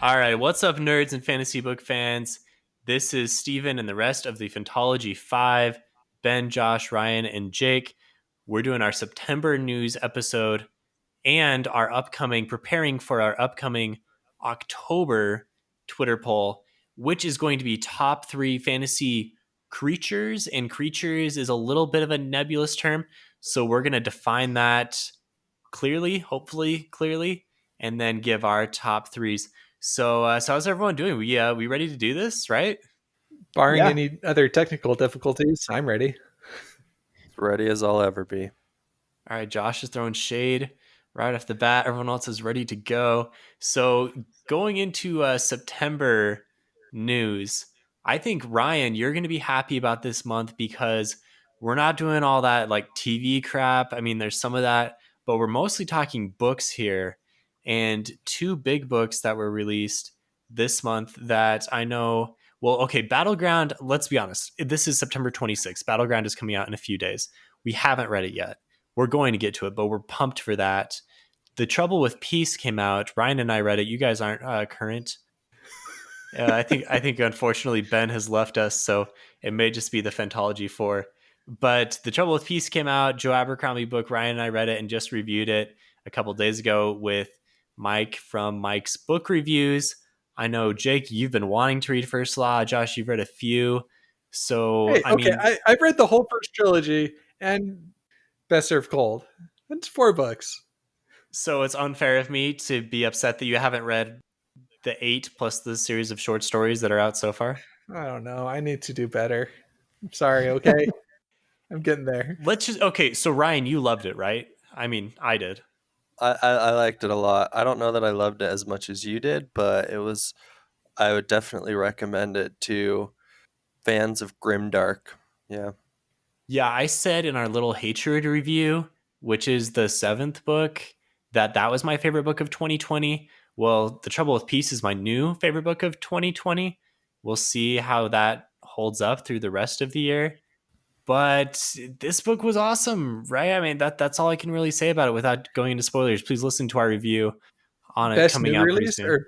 All right, what's up, nerds and fantasy book fans? This is Steven and the rest of the Phantology 5. Ben, Josh, Ryan, and Jake. We're doing our September news episode and preparing for our upcoming October Twitter poll, which is going to be top three fantasy creatures. And creatures is a little bit of a nebulous term. So we're going to define that clearly, hopefully clearly, and then give our top threes. So how's everyone doing? We ready to do this, right? Barring Yeah. any other technical difficulties, I'm ready. As ready as I'll ever be. All right, Josh is throwing shade right off the bat. Everyone else is ready to go. So going into September news, I think Ryan, you're going to be happy about this month because we're not doing all that like TV crap. I mean, there's some of that, but we're mostly talking books here, and two big books that were released this month that I know. Well, okay, Battleground. Let's be honest. This is September 26th. Battleground is coming out in a few days. We haven't read it yet. We're going to get to it, but we're pumped for that. The Trouble with Peace came out. Ryan and I read it. You guys aren't current. I think unfortunately Ben has left us, so it may just be the Phantology 4. But The Trouble with Peace came out. Joe Abercrombie book. Ryan and I read it and just reviewed it a couple days ago with Mike from Mike's Book Reviews. I know, Jake, you've been wanting to read First Law. Josh, you've read a few. So, Hey, I okay, mean, I've read the whole first trilogy and Best Served Cold. It's 4 books. so it's unfair of me to be upset that you haven't read the 8 plus the series of short stories that are out so far. I don't know. I need to do better. I'm sorry, okay? I'm getting there. Okay, so Ryan, you loved it, right? I mean, I did. I liked it a lot. I don't know that I loved it as much as you did, but I would definitely recommend it to fans of grimdark. Yeah. Yeah, I said in our little hatred review, which is the 7th book, that was my favorite book of 2020. Well, The Trouble with Peace is my new favorite book of 2020. We'll see how that holds up through the rest of the year. But this book was awesome, right? I mean, that's all I can really say about it without going into spoilers. Please listen to our review on it Best coming new out pretty release soon. or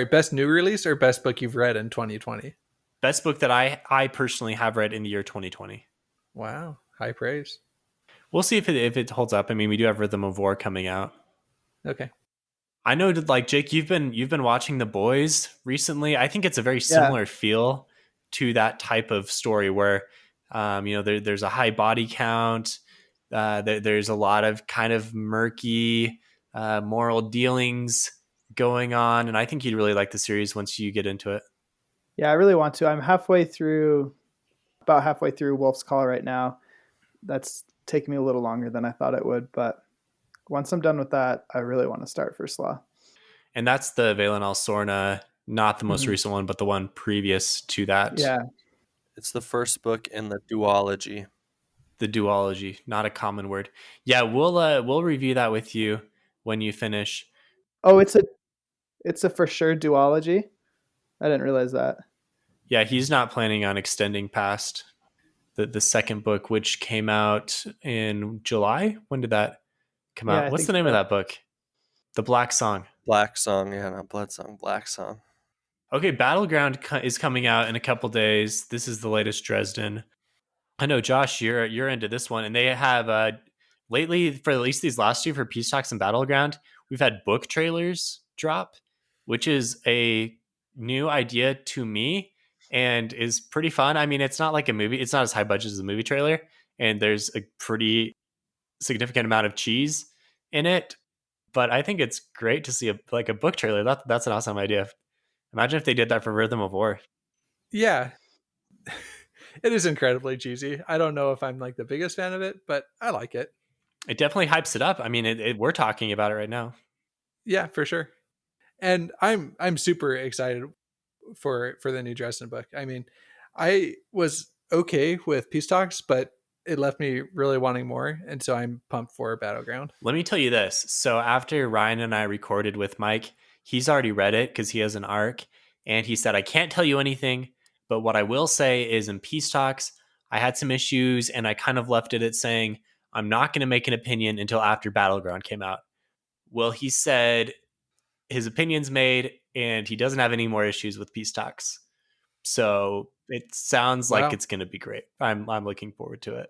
best new release or best book you've read in 2020? Best book that I personally have read in the year 2020. Wow, high praise. We'll see if it holds up. I mean, we do have Rhythm of War coming out. Okay. I know, like Jake, you've been watching The Boys recently. I think it's a very similar feel to that type of story where, there's a high body count. There's a lot of kind of murky moral dealings going on, and I think you'd really like the series once you get into it. Yeah, I really want to. I'm about halfway through Wolf's Call right now. That's taking me a little longer than I thought it would, but once I'm done with that, I really want to start First Law. And that's the Valen Al Sorna, not the most Mhm. recent one, but the one previous to that. Yeah, It's the first book in the duology. The duology, not a common word. Yeah, we'll review that with you when you finish. oh, it's a for sure duology. I didn't realize that. Yeah, he's not planning on extending past the second book, which came out in July. When did that come Yeah, out? I What's think the name of so. that book? The Black Song. Black Song, yeah, not Blood Song, Black Song. Okay, Battleground is coming out in a couple days. This is the latest Dresden. I know, Josh, you're into this one, and they have lately, for at least these last two, for Peace Talks and Battleground, we've had book trailers drop, which is a new idea to me and is pretty fun. I mean, it's not like a movie; it's not as high budget as a movie trailer, and there's a pretty significant amount of cheese in it. But I think it's great to see a book trailer. That's an awesome idea. Imagine if they did that for Rhythm of War. Yeah. It is incredibly cheesy. I don't know if I'm like the biggest fan of it, but I like it. It definitely hypes it up. I mean, we're talking about it right now. Yeah, for sure. And I'm super excited for the new Dresden book. I mean, I was okay with Peace Talks, but it left me really wanting more, and so I'm pumped for Battleground. Let me tell you this. So after Ryan and I recorded with Mike, he's already read it because he has an arc, and he said, I can't tell you anything, but what I will say is in Peace Talks, I had some issues, and I kind of left it at saying, I'm not going to make an opinion until after Battleground came out. Well, he said his opinion's made. and he doesn't have any more issues with peace talks. So it sounds like Wow. it's going to be great. I'm looking forward to it.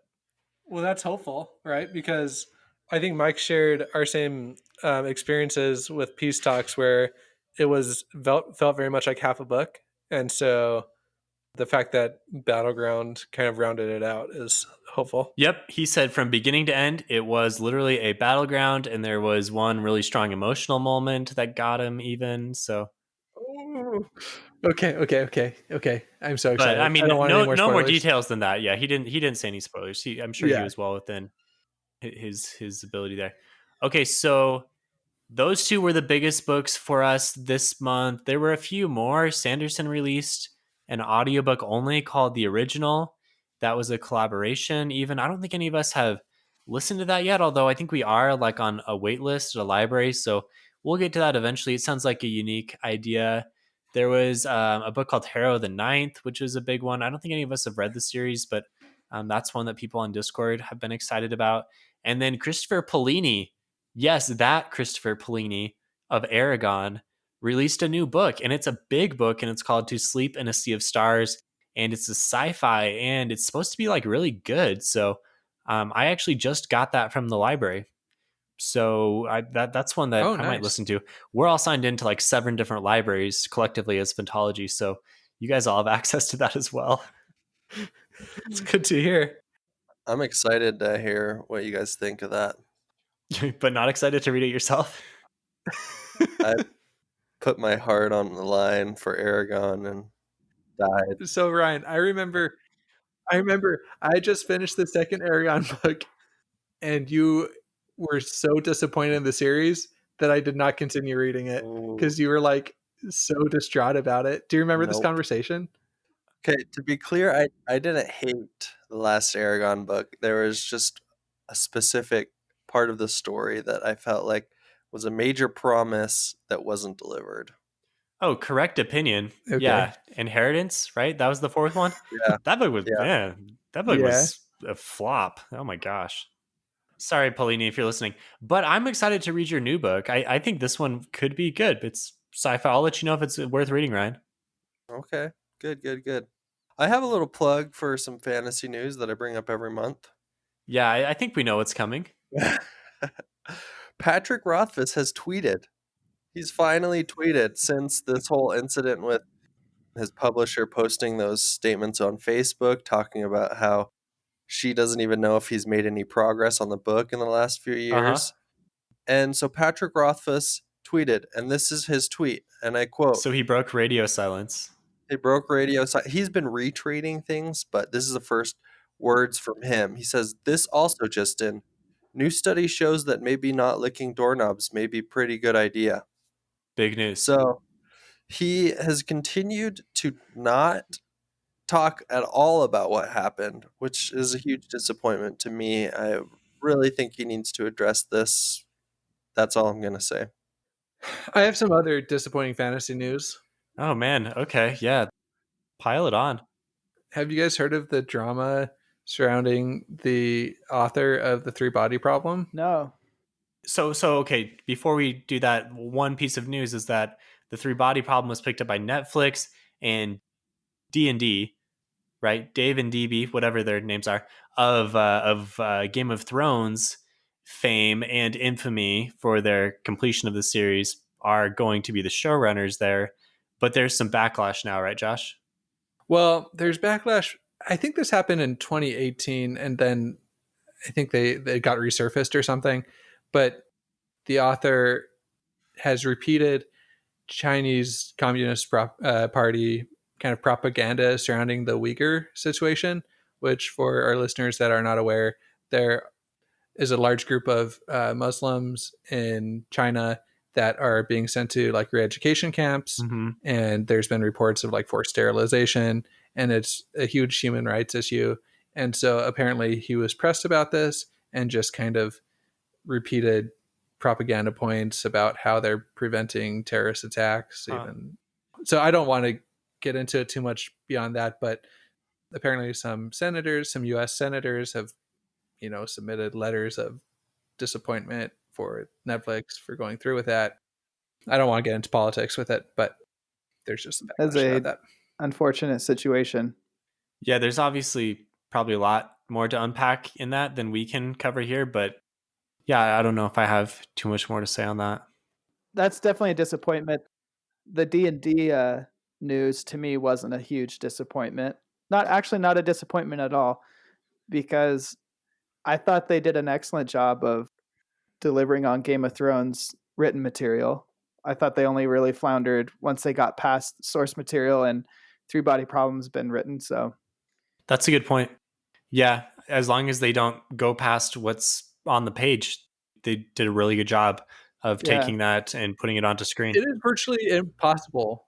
Well, that's hopeful, right? Because I think Mike shared our same experiences with peace talks, where it was felt very much like half a book, and so the fact that Battleground kind of rounded it out is hopeful. Yep, he said from beginning to end, it was literally a battleground, and there was one really strong emotional moment that got him even. So, Ooh. Okay. I'm so but I excited. I mean, don't want any more no more spoilers. details than that. Yeah, he didn't say any spoilers. I'm sure he Yeah. was well within his ability there. Okay, so those two were the biggest books for us this month. There were a few more. Sanderson released an audiobook only called The Original. That was a collaboration. Even I don't think any of us have listened to that yet, although I think we are like on a wait list at a library. So we'll get to that eventually. It sounds like a unique idea. There was a book called Harrow the Ninth, which was a big one. I don't think any of us have read the series, but that's one that people on Discord have been excited about. And then Christopher Polini, yes, that Christopher Polini of Aragon released a new book, and it's a big book, and it's called To Sleep in a Sea of Stars, and it's a sci-fi, and it's supposed to be like really good. So I actually just got that from the library. So that's one that Oh, I might nice. listen to. We're all signed into like 7 different libraries collectively as Phantology, so you guys all have access to that as well. It's good to hear. I'm excited to hear what you guys think of that. But not excited to read it yourself. I put my heart on the line for Aragon and died. So Ryan, I remember I just finished the second Aragon book, and you were so disappointed in the series that I did not continue reading it Ooh, because you were like so distraught about it. Do you remember this nope. conversation? Okay, to be clear, I didn't hate the last Aragon book. There was just a specific part of the story that I felt like was a major promise that wasn't delivered. Oh, correct opinion. Okay. Yeah, Inheritance, right? That was the fourth one. Yeah, That book was yeah. man, that book Yeah. was a flop. Oh my gosh. Sorry, Paulini, if you're listening. But I'm excited to read your new book. I think this one could be good. It's sci-fi. I'll let you know if it's worth reading, Ryan. Okay. Good, good, good. I have a little plug for some fantasy news that I bring up every month. Yeah, I think we know what's coming. Patrick Rothfuss has tweeted. He's finally tweeted since this whole incident with his publisher posting those statements on Facebook talking about how she doesn't even know if he's made any progress on the book in the last few Uh-huh. years. And so Patrick Rothfuss tweeted, and this is his tweet, and I quote, So he broke radio silence. "It broke radio. He's been retweeting things, but this is the first words from him. He says, "This also just in. New study shows that maybe not licking doorknobs may be pretty good idea." Big news. So he has continued to not talk at all about what happened, which is a huge disappointment to me. I really think he needs to address this. That's all I'm going to say. I have some other disappointing fantasy news. Oh man. Okay. Yeah. Pile it on. Have you guys heard of the drama surrounding the author of The Three Body Problem? No. So okay, before we do that, one piece of news is that the Three Body Problem was picked up by Netflix and D&D, right? Dave and DB, whatever their names are, of Game of Thrones fame and infamy for their completion of the series are going to be the showrunners there. But there's some backlash now, right, Josh? Well, there's backlash. I think this happened in 2018, and then I think they got resurfaced or something. But the author has repeated Chinese Communist Party kind of propaganda surrounding the Uyghur situation, which, for our listeners that are not aware, there is a large group of Muslims in China that are being sent to like re-education camps, Mm-hmm. and there's been reports of like forced sterilization, and it's a huge human rights issue. And so apparently he was pressed about this and just kind of repeated propaganda points about how they're preventing terrorist attacks. Huh. Even so, I don't want to get into it too much beyond that, but apparently some senators, some U.S. senators, have submitted letters of disappointment for Netflix for going through with that. I don't want to get into politics with it, but there's just some As backlash about a that. unfortunate situation. Yeah, there's obviously probably a lot more to unpack in that than we can cover here, but yeah, I don't know if I have too much more to say on that. That's definitely a disappointment. The D&D news to me wasn't a huge disappointment. Not a disappointment at all, because I thought they did an excellent job of delivering on Game of Thrones written material. I thought they only really floundered once they got past source material and Three Body Problem's been written. So That's a good point. Yeah, as long as they don't go past what's on the page, they did a really good job of yeah, taking that and putting it onto It screen. is virtually impossible.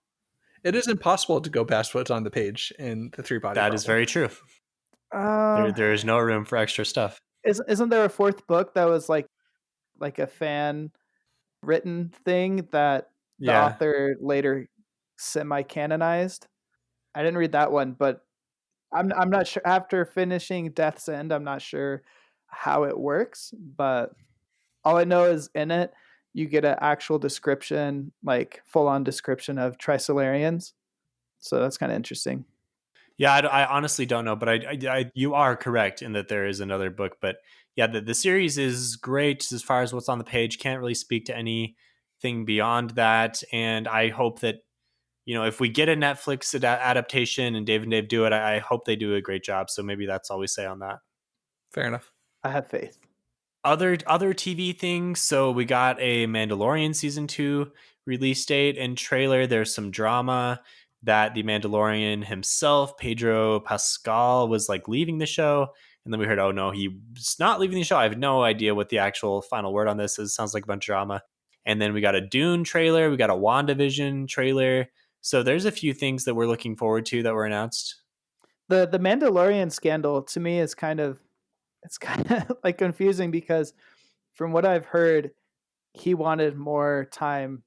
It is impossible to go past what's on the page in the three body That is problem. very true. uh, There is no room for extra stuff. isn't there a fourth book that was like a fan written thing that the Yeah. author later semi canonized? I didn't read that one, but I'm not sure. After finishing Death's End, I'm not sure how it works, but all I know is in it you get an actual description, like full on description of Trisolarians. So that's kind of interesting. Yeah, I honestly don't know, but you are correct in that there is another book. But yeah, the series is great as far as what's on the page. Can't really speak to anything beyond that. And I hope that, if we get a Netflix adaptation and Dave and Dave do it, I hope they do a great job. So maybe that's all we say on that. Fair enough. I have faith. Other TV things. So we got a Mandalorian season 2 release date and trailer. There's some drama that the Mandalorian himself, Pedro Pascal, was like leaving the show. And then we heard, oh no, he's not leaving the show. I have no idea what the actual final word on this is. It sounds like a bunch of drama. And then we got a Dune trailer. We got a WandaVision trailer. So there's a few things that we're looking forward to that were announced. The Mandalorian scandal to me is it's kind of like confusing, because from what I've heard, he wanted more time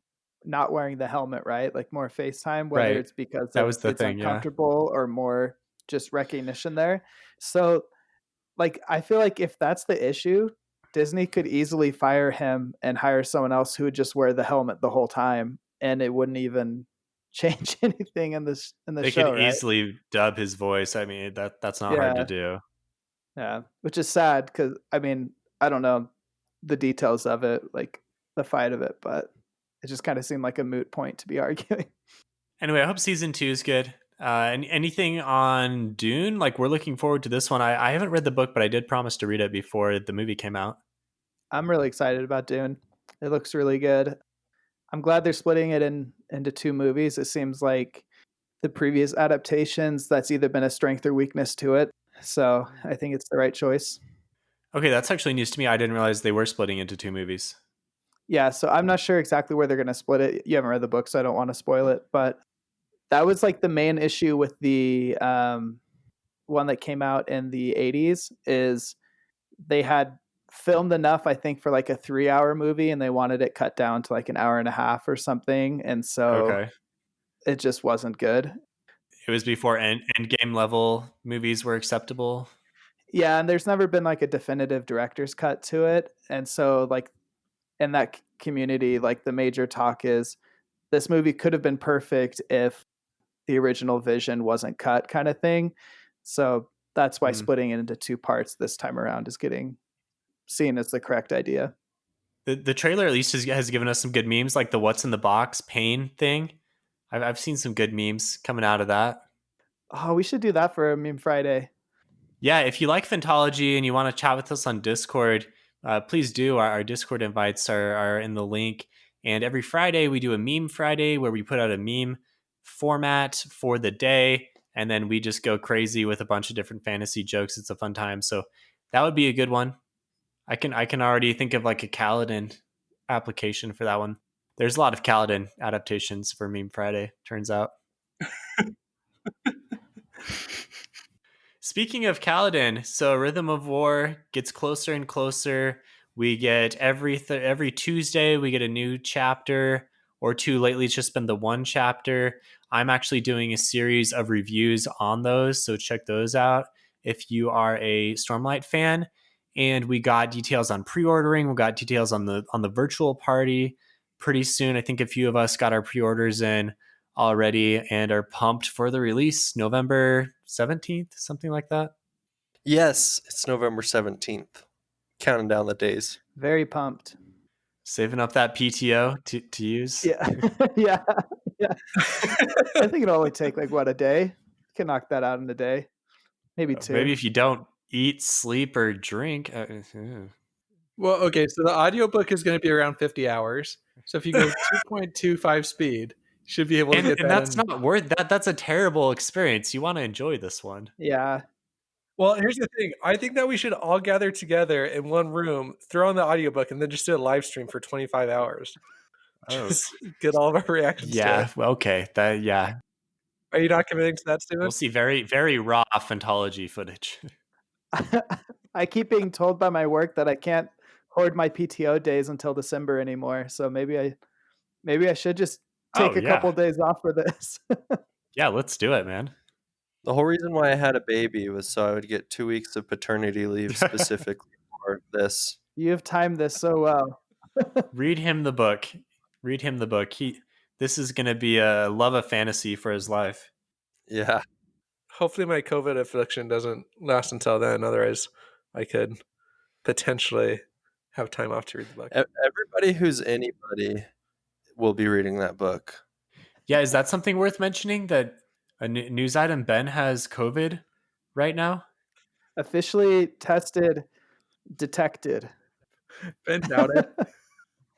not wearing the helmet, right? Like more face time, whether Right. it's because That of was the it's thing. Yeah. uncomfortable or more just recognition there. So like I feel like if that's the issue, Disney could easily fire him and hire someone else who would just wear the helmet the whole time, and it wouldn't even change anything in the They could show, right? easily dub his voice. I mean, that's not hard to Yeah, do. yeah. Which is sad because I mean I don't know the details of it, like the fight of it, but it just kind of seemed like a moot point to be arguing. Anyway, I hope season 2 is good. And anything on Dune? Like, we're looking forward to this one. I haven't read the book, but I did promise to read it before the movie came out. I'm really excited about Dune. It looks really good. I'm glad they're splitting it into two movies. It seems like the previous adaptations, that's either been a strength or weakness to it. So I think it's the right choice. Okay, that's actually news to me. I didn't realize they were splitting into 2 movies. Yeah, so I'm not sure exactly where they're going to split it. You haven't read the book, so I don't want to spoil it. But that was like the main issue with the one that came out in the 80s is they had filmed enough, I think, for like a 3 hour movie, and they wanted it cut down to like an hour and a half or something. And so Okay. it just wasn't good. It was before Endgame level movies were acceptable. Yeah, and there's never been like a definitive director's cut to it. And so like in that community, like the major talk is this movie could have been perfect if the original vision wasn't cut, kind of thing. So that's why Hmm. splitting it into two parts this time around is getting seen as the correct idea. The trailer at least has given us some good memes, like the "What's in the box" pain thing. I've seen some good memes coming out of that. Oh, we should do that for a meme Friday. Yeah, if you like Phantology and you want to chat with us on Discord, please do. Our Discord invites are in the link. And every Friday, we do a Meme Friday where we put out a meme format for the day. And then we just go crazy with a bunch of different fantasy jokes. It's a fun time. So that would be a good one. I can already think of like a Kaladin application for that one. There's a lot of Kaladin adaptations for Meme Friday, turns out. Speaking of Kaladin, so Rhythm of War gets closer and closer. We get every Tuesday we get a new chapter or two. Lately, it's just been the one chapter. I'm actually doing a series of reviews on those, so check those out if you are a Stormlight fan. And we got details on pre-ordering. We got details on the virtual party. pretty soon. I think a few of us got our pre-orders in already and are pumped for the release November 17th, something like that. Yes, it's November 17th. Counting down the days. Very pumped. Saving up that PTO to use. Yeah. Yeah. Yeah. I think it'll only take like what, a day? You can knock that out in a day. Maybe two. Maybe if you don't eat, sleep, or drink. Well, okay, so the audiobook is going to be around 50 hours. So if you go 2.25 speed, you should be able to get And that that's in. not worth that. That's a terrible experience. You want to enjoy this one. Yeah. Well, here's the thing. I think that we should all gather together in one room, throw on the audiobook, and then just do a live stream for 25 hours. Oh, Just get all of our reactions to yeah. it. Well, okay. Yeah. Are you not committing to that, Steven? We'll see very, very raw phantology footage. I keep being told by my work that I can't hoard my PTO days until December anymore. So maybe I should just take Oh, a couple days off for this. Yeah, let's do it, man. The whole reason why I had a baby was so I would get 2 weeks of paternity leave specifically for this. You have timed this so well. Read him the book. Read him the book. This is gonna be a love of fantasy for his life. Yeah. Hopefully my COVID affliction doesn't last until then. Otherwise, I could potentially have time off to read the book. Everybody who's anybody will be reading that book. Yeah, is that something worth mentioning? That a news item? Ben has COVID right now. Officially tested, detected. Ben doubted.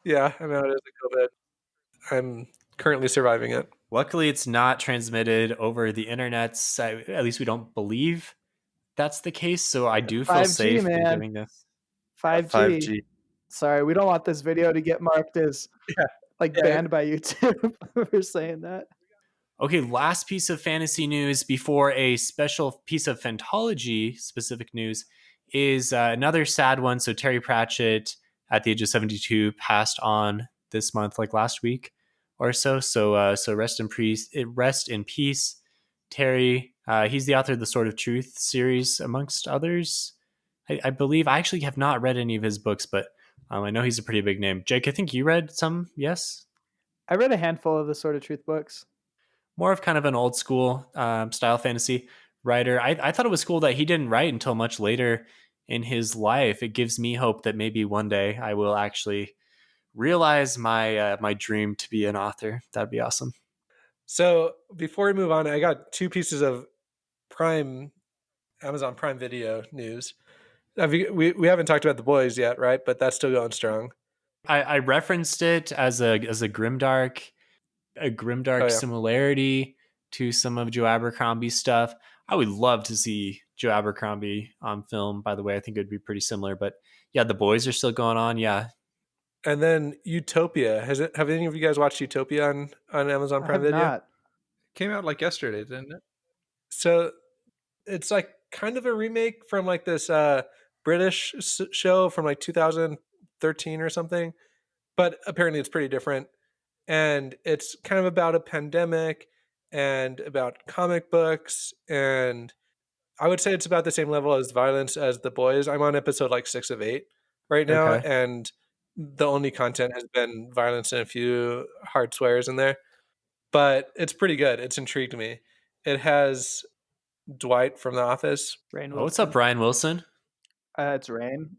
Yeah, I'm out of COVID. I'm currently surviving it. Luckily, it's not transmitted over the internet. So at least we don't believe that's the case. So I do feel 5G, safe in man. doing this. 5G. 5G. Sorry, we don't want this video to get marked as Yeah. banned by YouTube for saying that. Okay, last piece of fantasy news before a special piece of phantology specific news is another sad one. So Terry Pratchett, at the age of 72, passed on this month, like last week or so. So rest in peace. Rest in peace, Terry. He's the author of the Sword of Truth series, amongst others. I believe I actually have not read any of his books, but I know he's a pretty big name. Jake, I think you read some. Yes. I read a handful of the Sword of Truth books. More of kind of an old school style fantasy writer. I thought it was cool that he didn't write until much later in his life. It gives me hope that maybe one day I will actually realize my dream to be an author. That'd be awesome. So before we move on, I got two pieces of Amazon Prime Video news. We haven't talked about The Boys yet, right? But that's still going strong. I referenced it as a grimdark similarity to some of Joe Abercrombie's stuff. I would love to see Joe Abercrombie on film, by the way. I think it would be pretty similar. But yeah, The Boys are still going on. Yeah. And then Utopia. Have any of you guys watched Utopia on Amazon I Prime have Video? not. Came out like yesterday, didn't it? So it's like kind of a remake from like this British show from like 2013 or something, but apparently it's pretty different. And it's kind of about a pandemic and about comic books, and I would say it's about the same level as violence as The Boys. I'm on episode like 6 of 8 right now, Okay. and the only content has been violence and a few hard swears in there. But it's pretty good. It's intrigued me. It has Dwight from The Office. Rainn Oh, what's up, Wilson. Brian Wilson? It's Rain.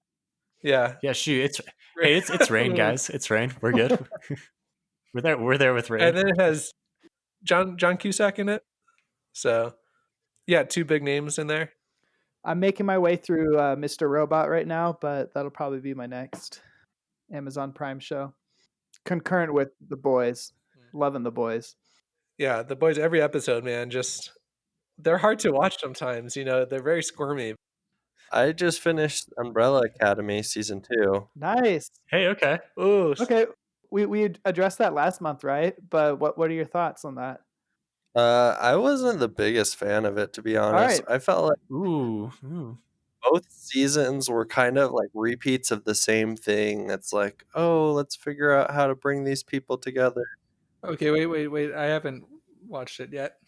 Yeah. Yeah, shoot. It's Rain, guys. It's Rain. We're good. We're there with Rain. And then it has John Cusack in it. So yeah, two big names in there. I'm making my way through Mr. Robot right now, but that'll probably be my next Amazon Prime show. Concurrent with The Boys. Loving The Boys. Yeah, The Boys, every episode, man, just they're hard to watch sometimes. They're very squirmy. I just finished Umbrella Academy season 2. Nice. Hey, okay. Ooh, Okay. We addressed that last month, right? But what are your thoughts on that? I wasn't the biggest fan of it, to be honest. right. I felt like Ooh. both seasons were kind of like repeats of the same thing. It's like, oh, let's figure out how to bring these people together. Okay, wait. I haven't watched it yet.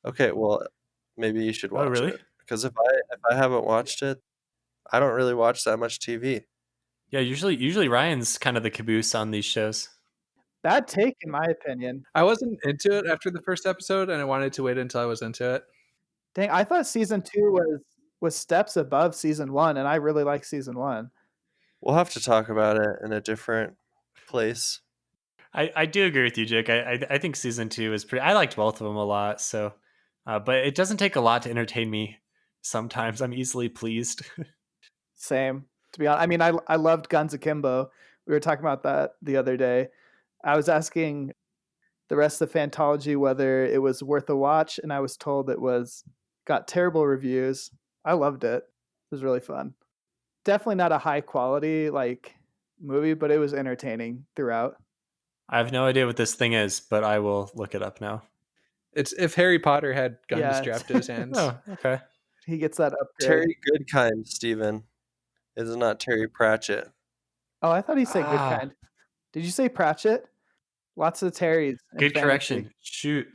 Okay, well, maybe you should Oh, watch really? it, because if I haven't watched it, I don't really watch that much TV. Yeah, usually Ryan's kind of the caboose on these shows. Bad take, in my opinion. I wasn't into it after the first episode, and I wanted to wait until I was into it. Dang, I thought season 2 was steps above season 1, and I really like season 1. We'll have to talk about it in a different place. I do agree with you, Jake. I think season 2 is pretty. I liked both of them a lot. So, but it doesn't take a lot to entertain me. Sometimes I'm easily pleased. Same. To be honest, I mean, I loved Guns Akimbo. We were talking about that the other day. I was asking the rest of the Fantology whether it was worth a watch, and I was told it was got terrible reviews. I loved it. It was really fun. Definitely not a high quality like movie, but it was entertaining throughout. I have no idea what this thing is, but I will look it up now. It's if Harry Potter had guns Yeah. strapped to his hands. Oh, okay. He gets that upgrade. Terry Goodkind, Stephen. It is not Terry Pratchett. Oh, I thought he said Ah. Goodkind. Did you say Pratchett? Lots of Terrys. in Good fantasy. correction. Shoot.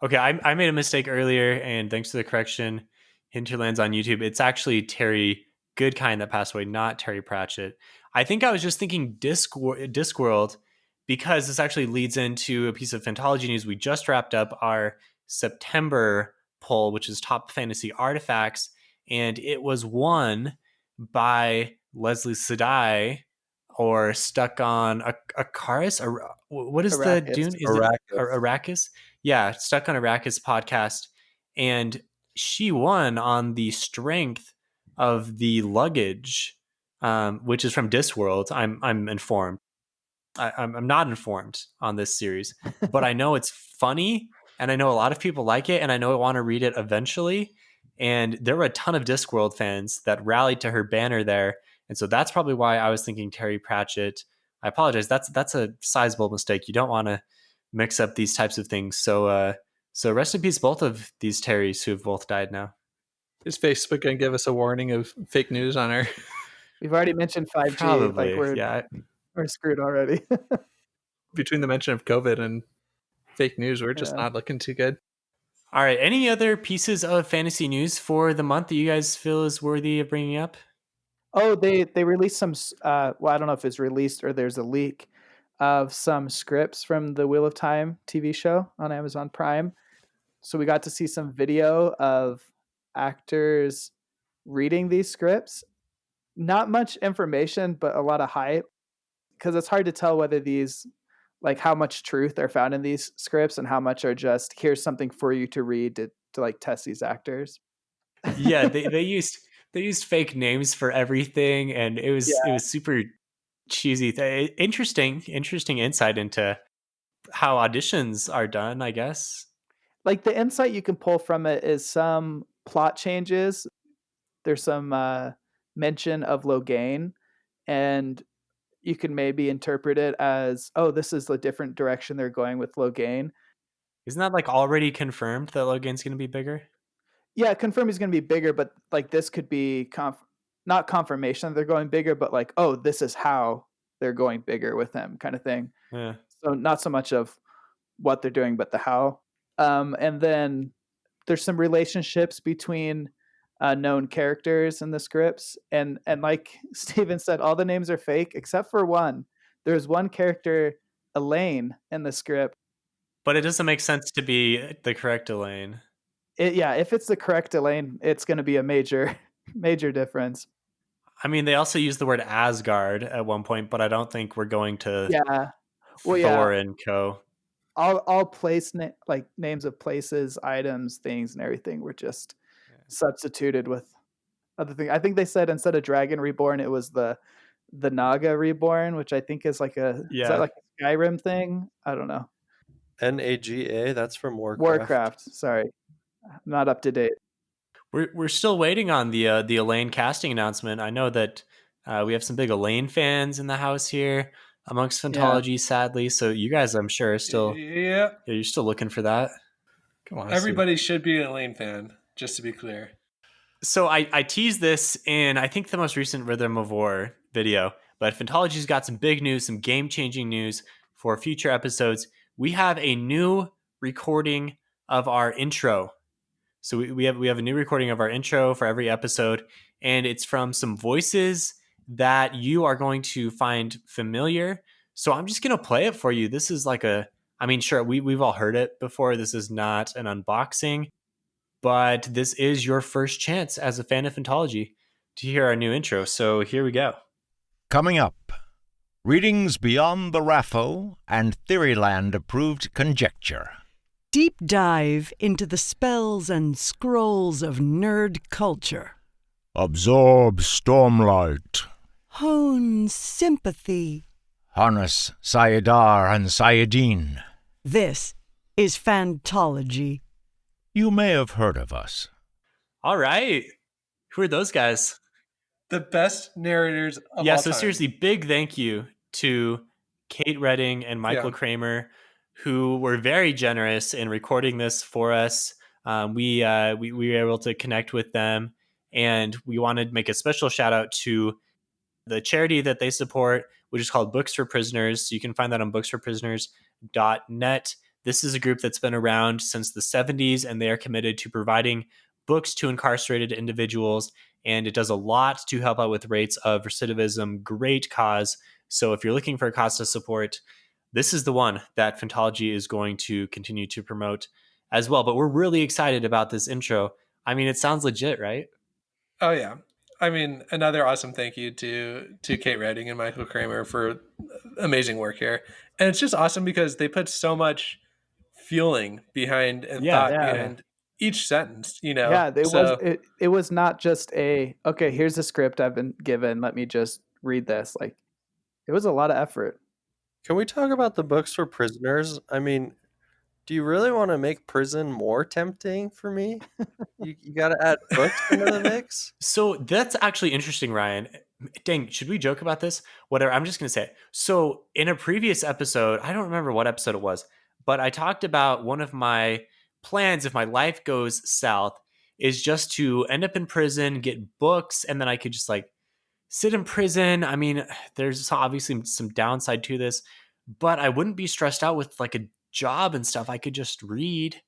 Okay, I made a mistake earlier, and thanks for the correction. Hinterlands on YouTube. It's actually Terry Goodkind that passed away, not Terry Pratchett. I think I was just thinking Discworld because this actually leads into a piece of Fantology news. We just wrapped up our September poll, which is top fantasy artifacts, and it was won by Leslie Sedai, or Stuck on Akaris. What is the Arrakis. Dune? Is Arrakis. it Arrakis? Yeah, Stuck on Arrakis podcast, and she won on the strength of the luggage, which is from Discworld. I'm informed. I'm not informed on this series, but I know it's funny, and I know a lot of people like it, and I know I want to read it eventually. And there were a ton of Discworld fans that rallied to her banner there, and so that's probably why I was thinking Terry Pratchett. I apologize. That's a sizable mistake. You don't want to mix up these types of things. So rest in peace, both of these Terrys who have both died now. Is Facebook gonna give us a warning of fake news on our? We've already mentioned 5G. Probably, Like yeah. we're screwed already. Between the mention of COVID and fake news, we're just Yeah. not looking too good. All right. Any other pieces of fantasy news for the month that you guys feel is worthy of bringing up? Oh, they released some. Well, I don't know if it's released or there's a leak of some scripts from the Wheel of Time TV show on Amazon Prime. So we got to see some video of actors reading these scripts. Not much information, but a lot of hype, because it's hard to tell whether these, like, how much truth are found in these scripts and how much are just here's something for you to read to like test these actors. Yeah, they used fake names for everything, and it was super cheesy. Interesting insight into how auditions are done, I guess. Like, the insight you can pull from it is some plot changes. There's some mention of Logain, and you can maybe interpret it as, oh, this is the different direction they're going with Logain. Isn't that like already confirmed that Logan's going to be bigger? Yeah, confirm he's going to be bigger, but like this could be not confirmation that they're going bigger, but like, oh, this is how they're going bigger with him, kind of thing. Yeah. So not so much of what they're doing, but the how. And then there's some relationships between known characters in the scripts, and like Steven said, all the names are fake except for one. There's one character, Elaine, in the script. But it doesn't make sense to be the correct Elaine. If it's the correct Elaine, it's going to be a major difference. I mean, they also use the word Asgard at one point, but I don't think we're going to Thor and co. All place like names of places, items, things, and everything were just substituted with other things. I think they said instead of Dragon Reborn, it was the Naga Reborn, which I think is like is that like a Skyrim thing? I don't know. NAGA, that's from Warcraft. Warcraft. Sorry, I'm not up to date. We're still waiting on the Elaine casting announcement. I know that we have some big Elaine fans in the house here amongst Fantology, sadly. So you guys, I'm sure, are still you're still looking for that. Come on, everybody should be an Elaine fan, just to be clear. So I teased this in, I think, the most recent Rhythm of War video, but Fantology's got some big news, some game-changing news for future episodes. We have a new recording of our intro. So we have a new recording of our intro for every episode, and it's from some voices that you are going to find familiar. So I'm just gonna play it for you. This is like I mean, sure, we've all heard it before. This is not an unboxing, but this is your first chance as a fan of Phantology to hear our new intro. So here we go. Coming up, readings beyond the Raffo and Theoryland-approved conjecture. Deep dive into the spells and scrolls of nerd culture. Absorb stormlight. Hone sympathy. Harness Sayadar and Sayadine. This is Phantology. You may have heard of us. All right. Who are those guys? The best narrators of Yeah, all so time. seriously, big thank you to Kate Redding and Michael Kramer, who were very generous in recording this for us. We were able to connect with them, and we wanted to make a special shout out to the charity that they support, which is called Books for Prisoners. So you can find that on booksforprisoners.net. This is a group that's been around since the 70s, and they are committed to providing books to incarcerated individuals, and it does a lot to help out with rates of recidivism. Great cause. So if you're looking for a cause to support, this is the one that Phantology is going to continue to promote as well. But we're really excited about this intro. I mean, it sounds legit, right? Oh yeah. I mean, another awesome thank you to Kate Redding and Michael Kramer for amazing work here. And it's just awesome because they put so much feeling behind and thought behind each sentence, you know. Yeah, it was not just okay, here's a script I've been given, let me just read this. Like, it was a lot of effort. Can we talk about the Books for Prisoners? I mean, do you really want to make prison more tempting for me? You got to add books into the mix? So that's actually interesting, Ryan. Dang, should we joke about this? Whatever, I'm just going to say it. So in a previous episode, I don't remember what episode it was, but I talked about one of my plans if my life goes south is just to end up in prison, get books, and then I could just like sit in prison. I mean, there's obviously some downside to this, but I wouldn't be stressed out with like a job and stuff. I could just read.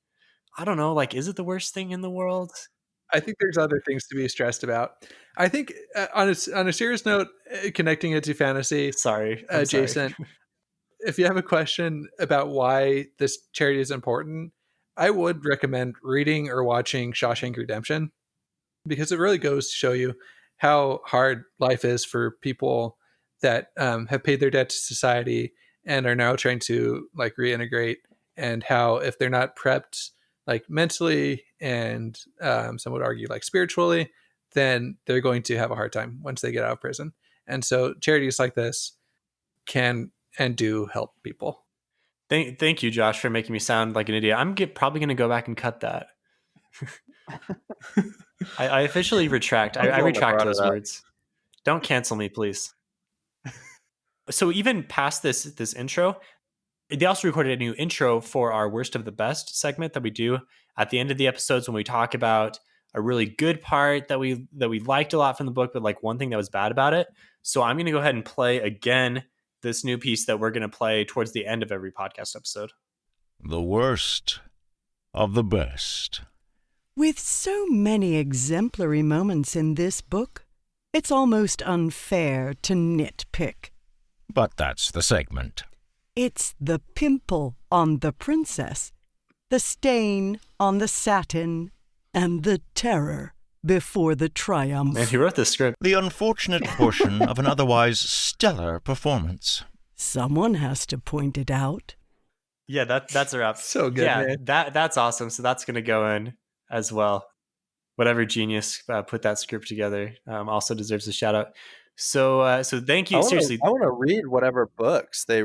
I don't know, like, is it the worst thing in the world? I think there's other things to be stressed about. I think on a serious note, connecting it to fantasy, Sorry, Jason, if you have a question about why this charity is important, I would recommend reading or watching Shawshank Redemption, because it really goes to show you how hard life is for people that have paid their debt to society and are now trying to like reintegrate, and how if they're not prepped like mentally and some would argue like spiritually, then they're going to have a hard time once they get out of prison. And so charities like this can and do help people. Thank you, Josh, for making me sound like an idiot. I'm probably going to go back and cut that. I officially retract. I retract those words. Don't cancel me, please. So even past this intro, they also recorded a new intro for our Worst of the Best segment that we do at the end of the episodes when we talk about a really good part that we liked a lot from the book, but like one thing that was bad about it. So I'm going to go ahead and play again this new piece that we're going to play towards the end of every podcast episode. The Worst of the Best. With so many exemplary moments in this book, it's almost unfair to nitpick. But that's the segment. It's the pimple on the princess, the stain on the satin, and the terror before the triumph. And he wrote this script. The unfortunate portion of an otherwise stellar performance. Someone has to point it out. Yeah, that's a wrap. So good, yeah, man. That's awesome. So that's going to go in as well. Whatever genius put that script together also deserves a shout out. So thank you. Seriously, I want to read whatever books they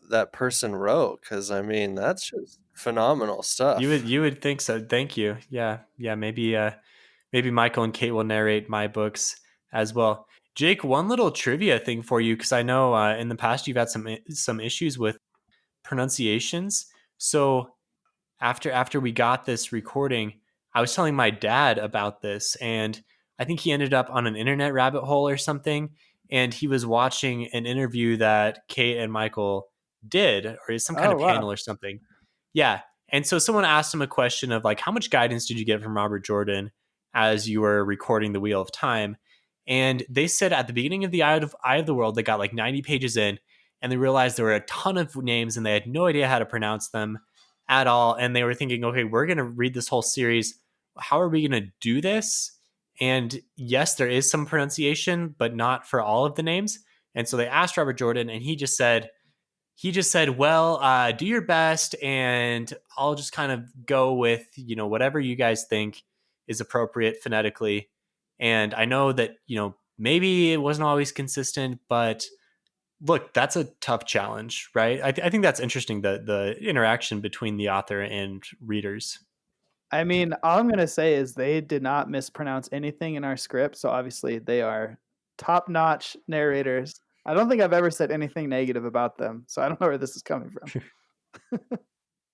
that person wrote, because I mean that's just phenomenal stuff. You would think so. Thank you. Yeah. Maybe Michael and Kate will narrate my books as well. Jake, one little trivia thing for you, because I know in the past you've had some issues with pronunciations. So after we got this recording, I was telling my dad about this, and I think he ended up on an internet rabbit hole or something, and he was watching an interview that Kate and Michael did, or some kind of panel or something. Yeah. And so someone asked him a question of like, how much guidance did you get from Robert Jordan as you were recording The Wheel of Time? And they said at the beginning of the Eye of the World, they got like 90 pages in, and they realized there were a ton of names and they had no idea how to pronounce them at all. And they were thinking, okay, we're going to read this whole series. How are we going to do this? And yes, there is some pronunciation, but not for all of the names. And so they asked Robert Jordan, and he just said, well, do your best, and I'll just kind of go with, whatever you guys think is appropriate phonetically. And I know that, maybe it wasn't always consistent, but look, that's a tough challenge, right? I think that's interesting, the interaction between the author and readers. I mean, all I'm gonna say is they did not mispronounce anything in our script, so obviously they are top-notch narrators. I don't think I've ever said anything negative about them, so I don't know where this is coming from.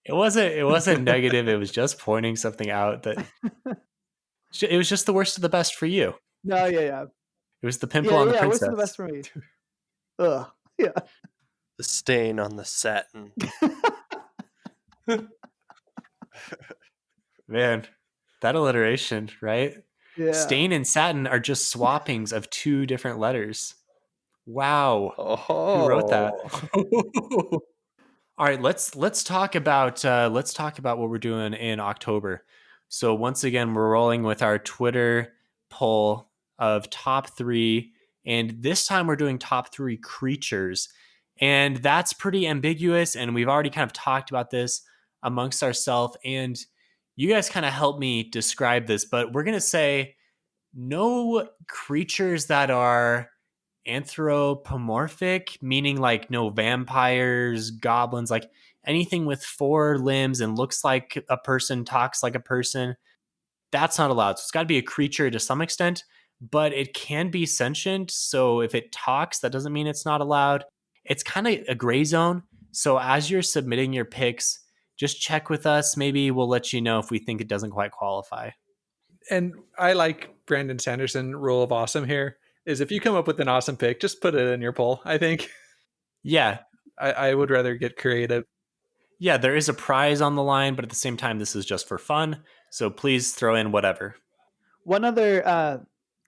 It wasn't negative. It was just pointing something out that it was just the worst of the best for you. No, yeah. It was the pimple Yeah, on the yeah, worst of the princess. best for me. Ugh. Yeah. The stain on the satin. Man, that alliteration, right? Yeah. Stain and satin are just swappings of two different letters. Wow. Who wrote that? Oh. All right, let's talk about what we're doing in October. So once again, we're rolling with our Twitter poll of top 3, and this time we're doing top 3 creatures. And that's pretty ambiguous, and we've already kind of talked about this amongst ourselves, and you guys kind of helped me describe this, but we're going to say no creatures that are anthropomorphic, meaning like no vampires, goblins, like anything with 4 limbs and looks like a person, talks like a person. That's not allowed. So it's got to be a creature to some extent, but it can be sentient. So if it talks, that doesn't mean it's not allowed. It's kind of a gray zone. So as you're submitting your picks, just check with us. Maybe we'll let you know if we think it doesn't quite qualify. And I like Brandon Sanderson rule of awesome here is if you come up with an awesome pick, just put it in your poll. I think Yeah. I would rather get creative. Yeah, there is a prize on the line, but at the same time, this is just for fun. So please throw in whatever. One other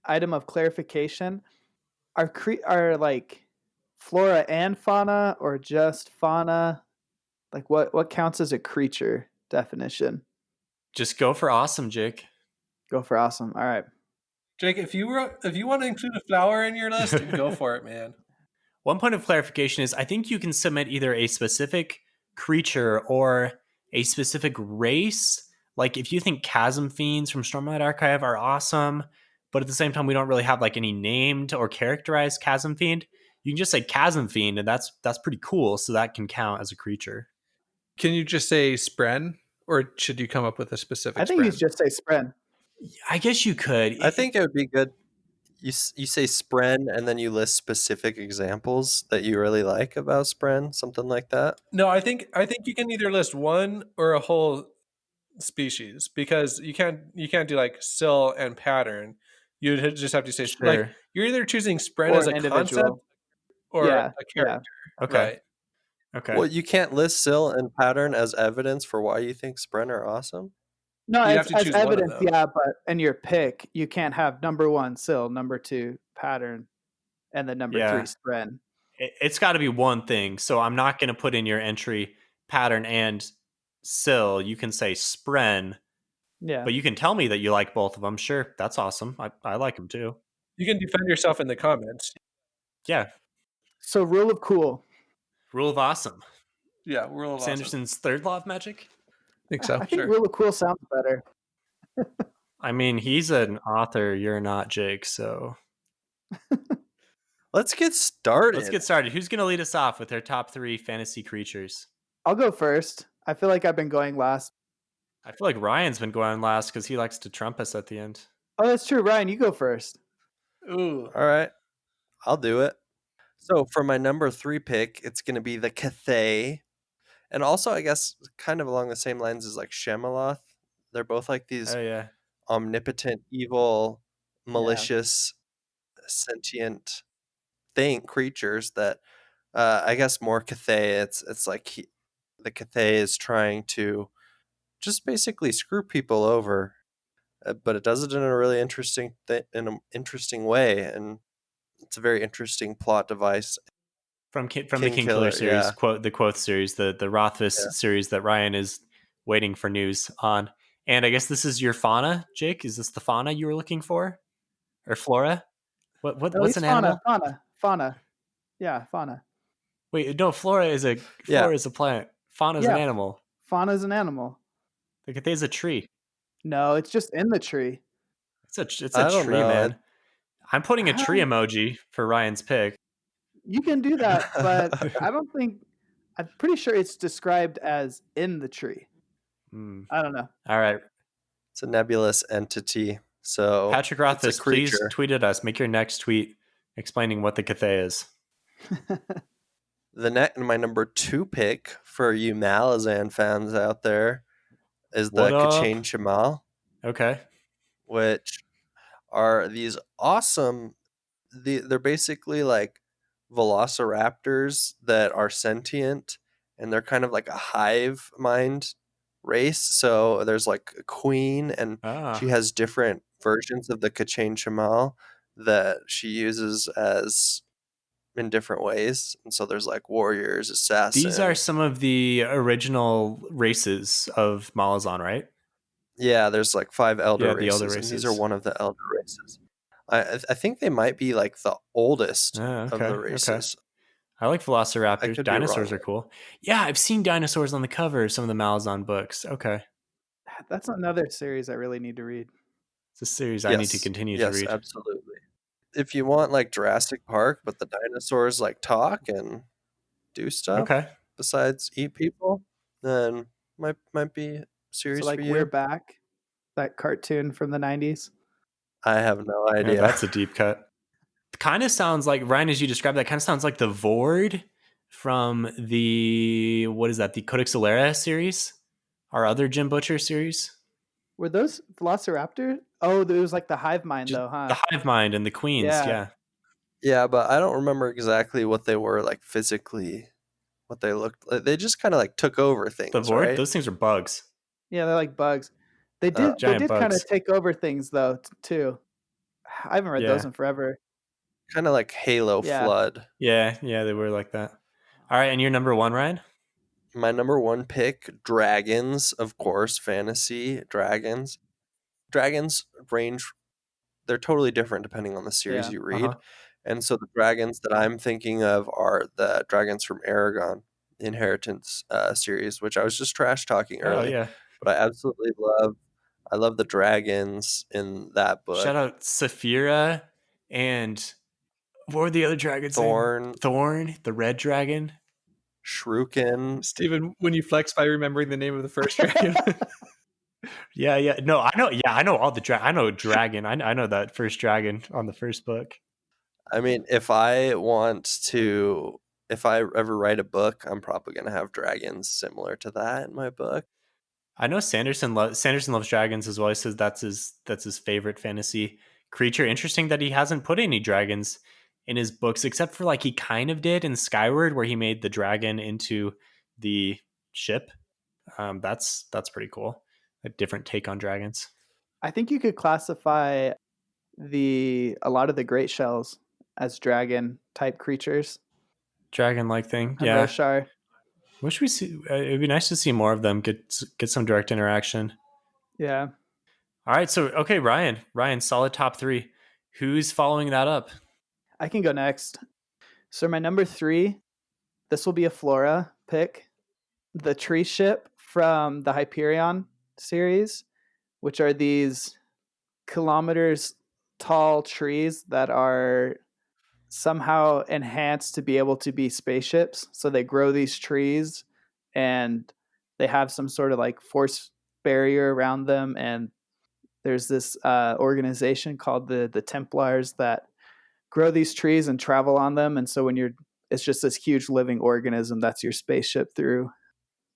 item of clarification: are like flora and fauna, or just fauna? Like what counts as a creature definition? Just go for awesome, Jake. Go for awesome. All right. Jake, if you want to include a flower in your list, go for it, man. One point of clarification is I think you can submit either a specific creature or a specific race. Like if you think chasm fiends from Stormlight Archive are awesome, but at the same time we don't really have like any named or characterized chasm fiend, you can just say chasm fiend, and that's pretty cool. So that can count as a creature. Can you just say spren, or should you come up with a specific I think you spren? just say spren. I guess you could. I think it would be good. You say Spren and then you list specific examples that you really like about Spren, something like that. No, I think you can either list one or a whole species, because you can't do like sill and pattern. You would just have to say like Sure. you're either choosing spread Or as an a concept individual. or Yeah, a character, Okay. right? Okay. Well, you can't list Sill and Pattern as evidence for why you think Spren are awesome. No, You have it's to as choose one of evidence, them. yeah, but in your pick, you can't have number 1 sill, number 2 pattern, and then number 3 Yeah. spren. It's got to be one thing. So I'm not going to put in your entry pattern and sill. You can say spren, Yeah. but you can tell me that you like both of them. Sure. That's awesome. I like them too. You can defend yourself in the comments. Yeah. So rule of cool. Rule of awesome. Yeah, we're all awesome. Sanderson's third law of magic. I think so. I think Sure. rule of cool sounds better. I mean, he's an author. You're not, Jake. So Let's get started. let's get started. Who's going to lead us off with their top 3 fantasy creatures? I'll go first. I feel like I've been going last. I feel like Ryan's been going last because he likes to trump us at the end. Oh, that's true. Ryan, you go first. Ooh. All right, I'll do it. So for my number 3 pick, it's going to be the Cathay. And also, I guess, kind of along the same lines as like Shemeloth. They're both like these Oh, yeah. omnipotent, evil, malicious, sentient creatures that I guess more Cathay. It's like the Cathay is trying to just basically screw people over, but it does it in a really interesting way, and it's a very interesting plot device. from the King King Killer Killer, series, yeah. the Quoth series, the Rothfuss Yeah. series that Ryan is waiting for news on. And I guess this is your fauna, Jake. Is this the fauna you were looking for, or flora? No, What's he's an fauna, animal? fauna. Yeah, fauna. Wait, no, Yeah. flora is a plant. Fauna is an Yeah, animal. fauna's an animal. The Cathay is a tree. No, it's just in the tree. It's a I don't tree, know. man. I'm putting a tree emoji for Ryan's pick. You can do that, but I don't think. I'm pretty sure it's described as in the tree. Hmm. I don't know. All right, It's a nebulous entity. So Patrick it's a Rothfuss, please creature. tweet at us. Make your next tweet explaining what the Cathay is. My number 2 pick for you Malazan fans out there is What the up? Kachain Shamal, Okay. which are these awesome. They're basically like velociraptors that are sentient, and they're kind of like a hive mind race. So there's like a queen, and she Ah. has different versions of the Kachain Shamal that she uses as in different ways. And so there's like warriors, These are assassins. some of the original races of Malazan, right? Yeah, there's like 5 elder Yeah, the elder races, and these are races. one of the elder races. I think they might be like the oldest Ah, of okay, the okay. races. I like I velociraptors. could be wrong. Dinosaurs are cool. Yeah, I've seen dinosaurs on the cover of some of the Malazan books. Okay. That's another series I really need to read. It's a series I need to Yes, continue to yes, read. absolutely. If you want like Jurassic Park, but the dinosaurs like talk and do stuff Okay. besides eat people, then might be a So series for like We're you. Back, that cartoon from the 90s. I have no Yeah, idea. that's a deep cut. Kind of sounds like, Ryan, as you described that, kind of sounds like the Vord from the, what is that, the Codex Alera series? Our other Jim Butcher series? Were those Velociraptor? Oh, it was like the hive mind Just though, huh? The Hive Mind and the Queens, Yeah. yeah. Yeah, but I don't remember exactly what they were like physically, what they looked like. They just kind of like took over The things, Vord, right? those things are bugs. Yeah, they're like bugs. They Uh, Giant did kind of bugs. take over things though, too. I haven't read those Yeah. in forever. Kind of like Halo Yeah. Flood. Yeah, they were like that. All right, and your number one, Ryan? My number 1 pick, dragons, of course, fantasy dragons. Dragons range, they're totally different depending on the series Yeah. you read. Uh-huh. And so the dragons that I'm thinking of are the dragons from Aragon, the Inheritance series, which I was just trash talking Oh, early. yeah. But I love the dragons in that Shout book. out Saphira and what were the other dragons' name? Thorn, Thorn, the red dragon. Shrukin. Steven, when you flex by remembering the name of the first dragon. Yeah. No, I know. Yeah, I know all the I know dragon. I know that first dragon on the first book. I mean, if I ever write a book, I'm probably going to have dragons similar to that in my book. I know Sanderson loves dragons as well. He says that's his favorite fantasy creature. Interesting that he hasn't put any dragons in his books, except for like he kind of did in Skyward, where he made the dragon into the ship. That's pretty cool. A different take on dragons. I think you could classify a lot of the great shells as dragon type creatures. Dragon like thing. And Yeah. Roshar. Wish we see. It'd be nice to see more of them. Get some direct interaction. Yeah. All right. So okay, Ryan, solid top three. Who's following that up? I can go next. So my number 3, this will be a Flora pick. The tree ship from the Hyperion series, which are these kilometers tall trees that are somehow enhanced to be able to be spaceships. So they grow these trees and they have some sort of like force barrier around them. And there's this organization called the Templars that grow these trees and travel on them. And so it's just this huge living organism that's your spaceship through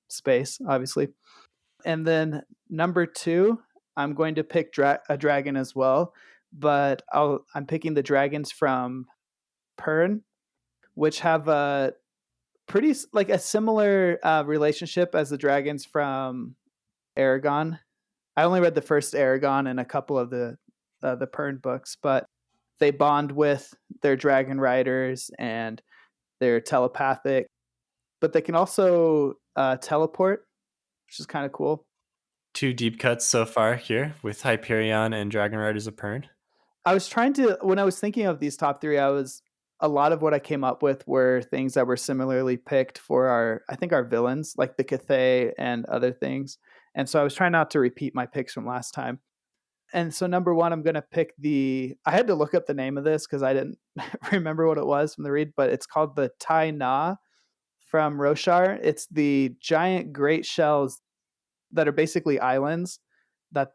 space, obviously. And then number 2, I'm going to pick a dragon as well, but I'm picking the dragons from Pern, which have a pretty like a similar relationship as the dragons from Aragon. I only read the first Aragon and a couple of the Pern books, but they bond with their dragon riders, and They're telepathic, but they can also teleport, which is kind of cool. 2 deep cuts so far here with Hyperion and Dragon Riders of Pern. I was trying to, when I was thinking of these top three, a lot of what I came up with were things that were similarly picked for I think our villains, like the Cathay and other things. And so I was trying not to repeat my picks from last time. And so number one, I'm going to pick I had to look up the name of this because I didn't remember what it was from the read, but it's called the Tai Na from Roshar. It's the giant great shells that are basically islands that